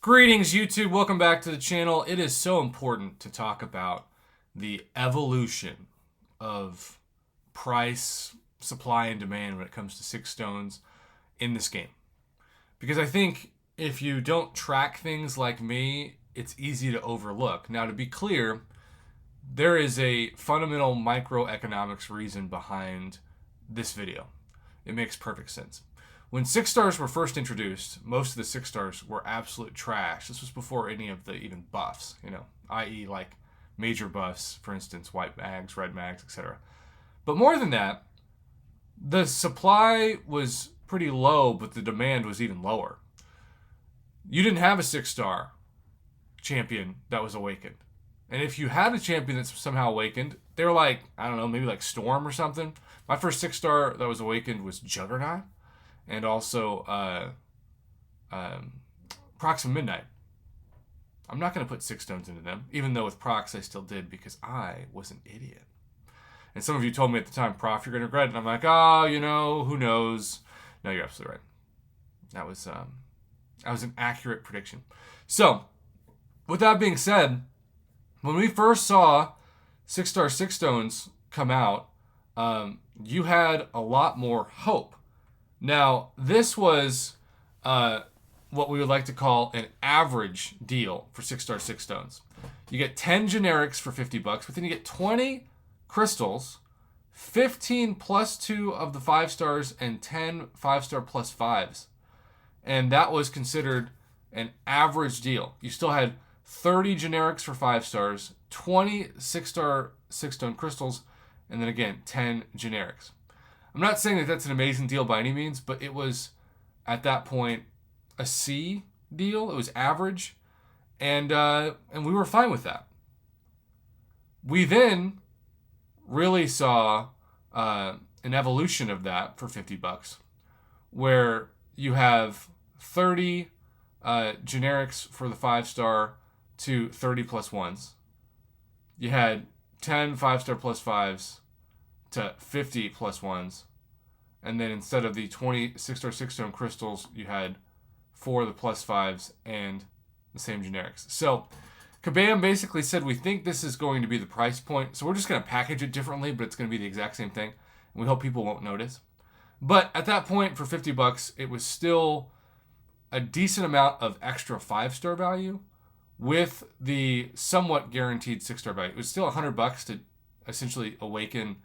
Greetings, YouTube. Welcome back to the channel. It is so important to talk about the evolution of price, supply, and demand when it comes to six stones in this game. Because I think if you don't track things like me, it's easy to overlook. Now, to be clear, there is a fundamental microeconomics reason behind this video. It makes perfect sense. When six stars were first introduced, most of the six stars were absolute trash. This was before any of the even buffs, i.e. like major buffs, for instance, white mags, red mags, etc. But more than that, the supply was pretty low, but the demand was even lower. You didn't have a six star champion that was awakened. And if you had a champion that's somehow awakened, they were like, I don't know, maybe like Storm or something. My first six star that was awakened was Juggernaut. And also Prox of Midnight. I'm not going to put six stones into them, even though with Prox I still did because I was an idiot. And some of you told me at the time, Prof, you're going to regret it. And I'm like, who knows? No, you're absolutely right. That was an accurate prediction. So, with that being said, when we first saw six star six stones come out, you had a lot more hope. Now, this was what we would like to call an average deal for six star six stones. You get 10 generics for $50, but then you get 20 crystals, 15 plus 2 of the 5 stars, and 10 5-star plus 5s. And that was considered an average deal. You still had 30 generics for 5 stars, 20 6-star 6-stone crystals, and then again, 10 generics. I'm not saying that that's an amazing deal by any means, but it was, at that point, a C deal. It was average, and we were fine with that. We then really saw an evolution of that for $50, where you have 30 generics for the 5-star to 30 plus 1s. You had 10 5-star plus 5s to 50 plus 1s. And then instead of the 20 6-star 6-stone crystals, you had 4 of the plus 5s and the same generics. So Kabam basically said, we think this is going to be the price point. So we're just going to package it differently, but it's going to be the exact same thing. And we hope people won't notice. But at that point, for $50, it was still a decent amount of extra 5-star value with the somewhat guaranteed 6-star value. It was still $100 to essentially awaken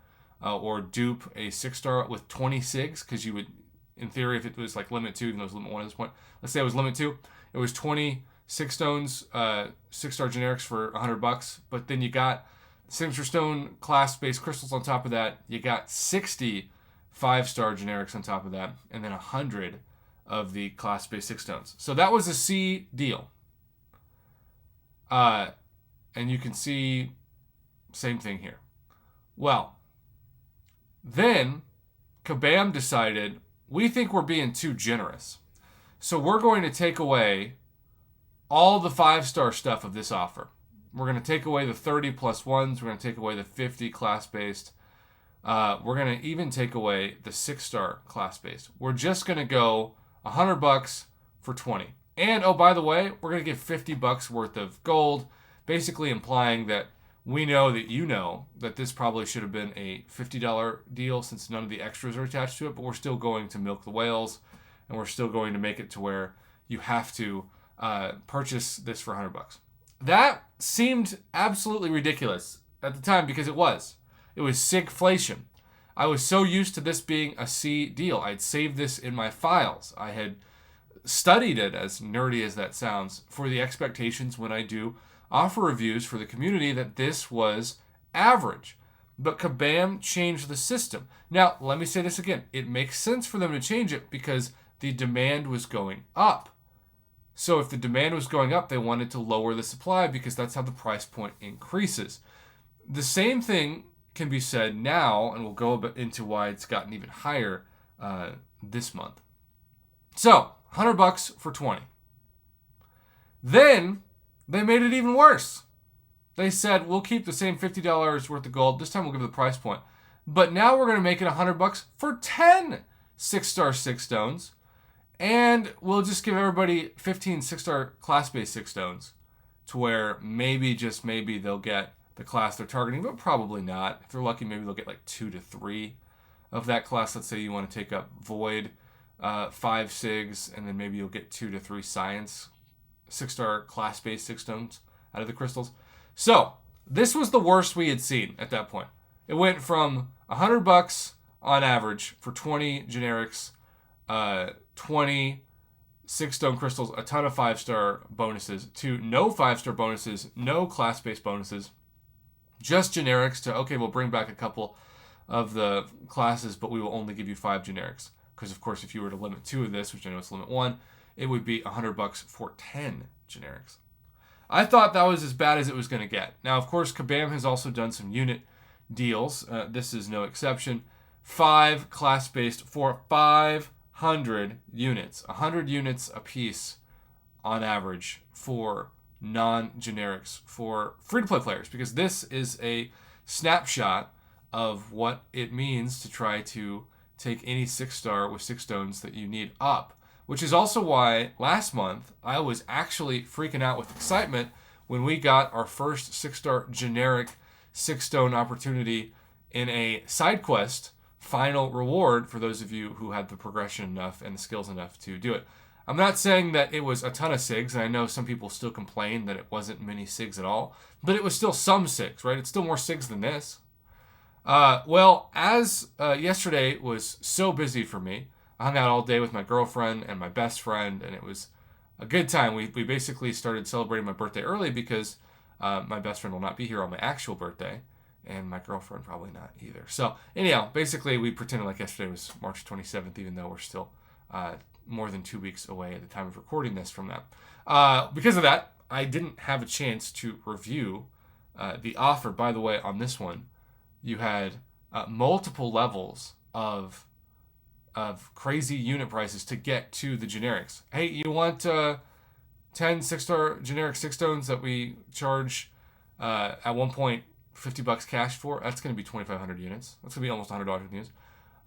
or dupe a 6-star with 20 SIGs, because you would, in theory, if it was like limit 2, even though it was limit 1 at this point, let's say it was limit 2, it was 20 6 stones, 6-star generics for $100, but then you got Signature Stone class-based crystals on top of that, you got 60 5-star generics on top of that, and then 100 of the class-based 6 stones. So that was a C deal. And you can see, same thing here. Well, then Kabam decided, we think we're being too generous. So we're going to take away all the 5-star stuff of this offer. We're going to take away the 30 plus 1s. We're going to take away the 50 class-based. We're going to even take away the 6-star class-based. We're just going to go $100 for 20. And, oh, by the way, we're going to give $50 worth of gold, basically implying that we know that you know that this probably should have been a $50 deal since none of the extras are attached to it, but we're still going to milk the whales, and we're still going to make it to where you have to purchase this for $100. That seemed absolutely ridiculous at the time because it was. It was sigflation. I was so used to this being a C deal. I'd saved this in my files. I had studied it, as nerdy as that sounds, for the expectations when I do offer reviews for the community that this was average. But Kabam changed the system. Now, let me say this again. It makes sense for them to change it because the demand was going up. So if the demand was going up, they wanted to lower the supply because that's how the price point increases. The same thing can be said now, and we'll go a bit into why it's gotten even higher this month. So, $100 for 20. Then they made it even worse. They said, we'll keep the same $50 worth of gold. This time we'll give the price point. But now we're going to make it $100 for 10 6-star 6 stones And we'll just give everybody 15 6-star class-based 6 stones to where maybe, just maybe, they'll get the class they're targeting, but probably not. If they're lucky, maybe they'll get like 2 to 3 of that class. Let's say you want to take up Void, 5 SIGs, and then maybe you'll get 2 to 3 Science 6-star class-based 6 stones out of the crystals. So this was the worst we had seen at that point. It went from $100 on average for 20 generics, 20 6-stone crystals, a ton of 5-star bonuses, to no 5-star bonuses, no class-based bonuses, just generics, to, okay, we'll bring back a couple of the classes, but we will only give you 5 generics. Because, of course, if you were to limit 2 of this, which I know is limit 1, it would be $100 for 10 generics. I thought that was as bad as it was going to get. Now, of course, Kabam has also done some unit deals. This is no exception. 5 class-based for 500 units. 100 units a piece on average for non-generics for free-to-play players, because this is a snapshot of what it means to try to take any 6-star with 6 stones that you need up. Which is also why last month I was actually freaking out with excitement when we got our first 6-star generic 6-stone opportunity in a side quest final reward for those of you who had the progression enough and the skills enough to do it. I'm not saying that it was a ton of SIGs, and I know some people still complain that it wasn't many SIGs at all, but it was still some SIGs, right? It's still more SIGs than this. Well, as yesterday was so busy for me, I hung out all day with my girlfriend and my best friend, and it was a good time. We basically started celebrating my birthday early because my best friend will not be here on my actual birthday, and my girlfriend probably not either. So anyhow, basically we pretended like yesterday was March 27th, even though we're still more than 2 weeks away at the time of recording this from that. Because of that, I didn't have a chance to review the offer. By the way, on this one, you had multiple levels of crazy unit prices to get to the generics. Hey, you want 10 6-star generic 6 stones that we charge at one point $50 cash for? That's going to be 2,500 units. That's going to be almost $100 worth of units.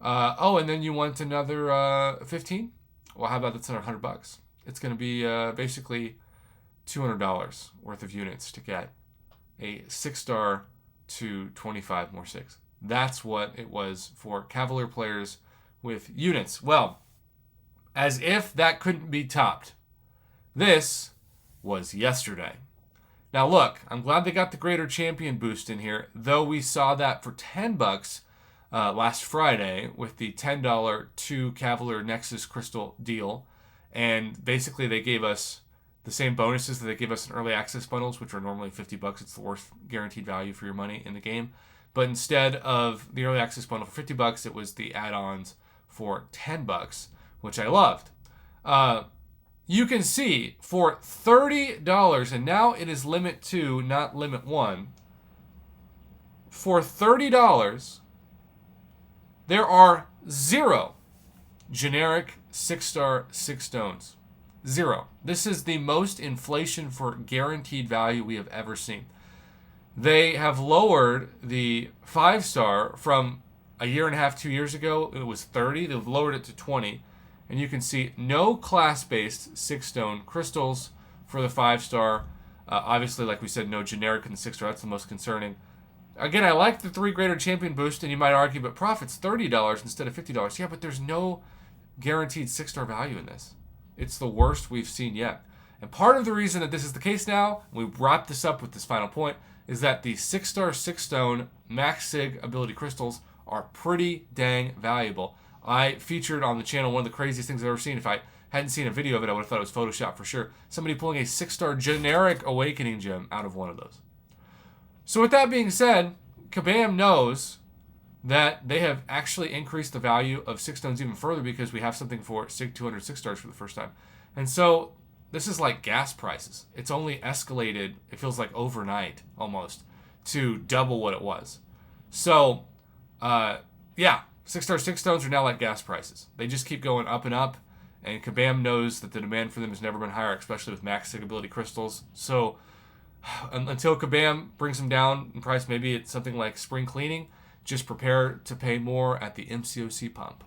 And then you want another 15? Well, how about that's another $100? It's going to be basically $200 worth of units to get a 6-star to 25 more 6. That's what it was for Cavalier players with units. Well, as if that couldn't be topped, this was yesterday. Now look, I'm glad they got the Greater Champion boost in here, though we saw that for $10 last Friday with the $10 2 Cavalier Nexus Crystal deal. And basically they gave us the same bonuses that they give us in early access bundles, which are normally $50. It's the worst guaranteed value for your money in the game. But instead of the early access bundle for $50, it was the add-ons for $10, which I loved. You can see for $30, and now it is limit 2, not limit 1. For $30, there are 0 generic 6-star 6 stones. 0. This is the most inflation for guaranteed value we have ever seen. They have lowered the 5-star from a year and a half, 2 years ago. It was 30. They've lowered it to 20. And you can see no class-based 6-stone crystals for the 5-star. Obviously, like we said, no generic in the 6-star. That's the most concerning. Again, I like the 3 Greater Champion boost, and you might argue, but profit's $30 instead of $50. Yeah, but there's no guaranteed 6-star value in this. It's the worst we've seen yet. And part of the reason that this is the case now, we wrap this up with this final point, is that the 6-star 6-stone max sig ability crystals are pretty dang valuable. I featured on the channel one of the craziest things I've ever seen. If I hadn't seen a video of it, I would have thought it was Photoshop for sure. Somebody pulling a 6-star generic Awakening gem out of one of those. So with that being said, Kabam knows that they have actually increased the value of 6 stones even further because we have something for SIG 200 6-stars for the first time. And so this is like gas prices. It's only escalated, it feels like overnight almost, to double what it was. So, yeah, 6-star 6 stones are now like gas prices. They just keep going up and up, and Kabam knows that the demand for them has never been higher, especially with max sig ability crystals. So until Kabam brings them down in price, maybe it's something like spring cleaning, just prepare to pay more at the MCOC pump.